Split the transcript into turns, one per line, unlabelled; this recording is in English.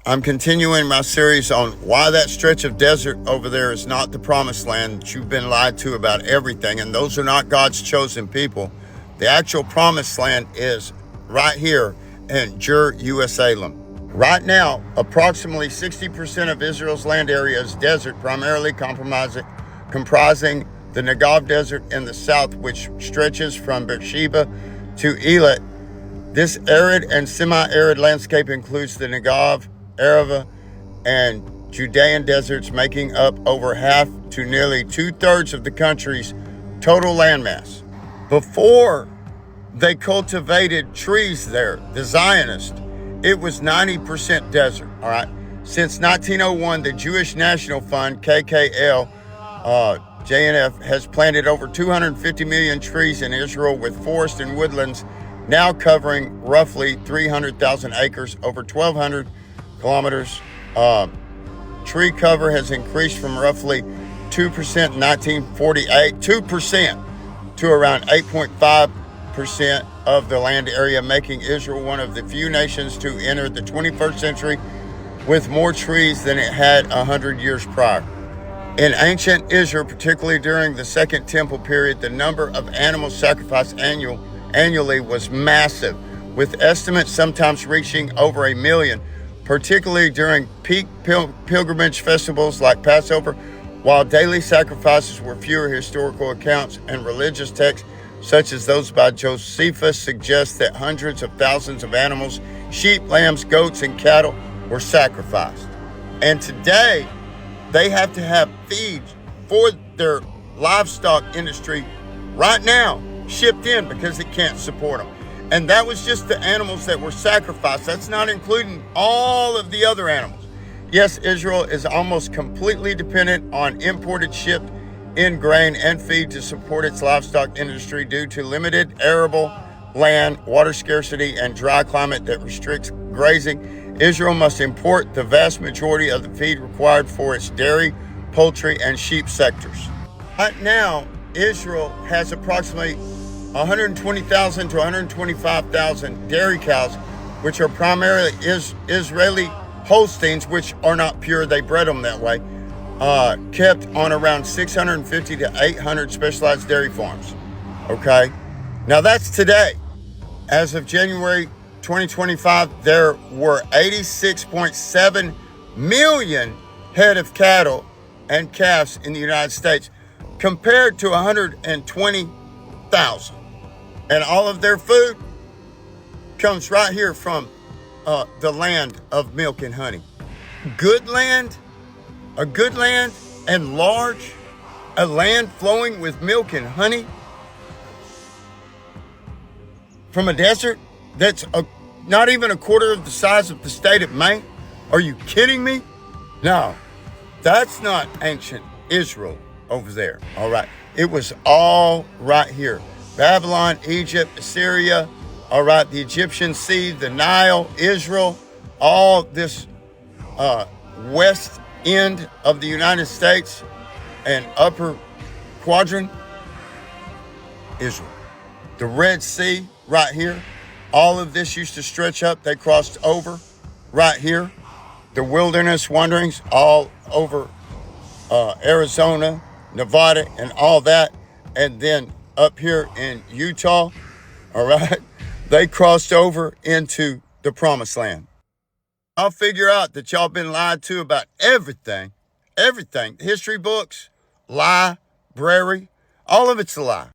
I'm continuing my series on why that stretch of desert over there is not the promised land that you've been lied to about everything, and those are not God's chosen people. The actual promised land is right here in Jer USA. Right now, approximately 60% of Israel's land area is desert, primarily comprising the Negev Desert in the south, which stretches from Beersheba to Eilat. This arid and semi-arid landscape includes the Negev, Arava, and Judean deserts, making up over half to nearly 2/3 of the country's total landmass. Before they cultivated trees there, the Zionists, it was 90% desert, all right? Since 1901, the Jewish National Fund, KKL, JNF, has planted over 250 million trees in Israel, with forests and woodlands now covering roughly 300,000 acres, over 1,200 kilometers. Tree cover has increased from roughly 2% in 1948, 2% to around 8.5% of the land area, making Israel one of the few nations to enter the 21st century with more trees than it had 100 years prior. In ancient Israel, particularly during the Second Temple period, the number of animals sacrificed annually was massive, with estimates sometimes reaching over 1 million, particularly during peak pilgrimage festivals like Passover. While daily sacrifices were fewer, historical accounts and religious texts, such as those by Josephus, suggest that hundreds of thousands of animals, sheep, lambs, goats, and cattle were sacrificed. And today, they have to have feed for their livestock industry right now shipped in because it can't support them. And that was just the animals that were sacrificed. That's not including all of the other animals. Yes, Israel is almost completely dependent on imported shipped in grain and feed to support its livestock industry due to limited arable land, water scarcity, and dry climate that restricts grazing. Israel must import the vast majority of the feed required for its dairy, poultry, and sheep sectors. Right now, Israel has approximately 120,000 to 125,000 dairy cows, which are primarily Israeli Holsteins, which are not pure. They bred them that way. Kept on around 650 to 800 specialized dairy farms. Okay, now that's today. As of January 2025, there were 86.7 million head of cattle and calves in the United States, compared to 120,000. And all of their food comes right here from the land of milk and honey. Good land, a good land and large, a land flowing with milk and honey from a desert that's not even a quarter of the size of the state of Maine. Are you kidding me? No, that's not ancient Israel over there, all right? It was all right here. Babylon, Egypt, Assyria, all right, the Egyptian Sea, the Nile, Israel, all this west end of the United States and upper quadrant, Israel. The Red Sea right here, all of this used to stretch up. They crossed over right here. The wilderness wanderings all over Arizona, Nevada, and all that. And then up here in Utah, all right, they crossed over into the promised land. I'll figure out that y'all been lied to about everything. History books, library, all of it's a lie.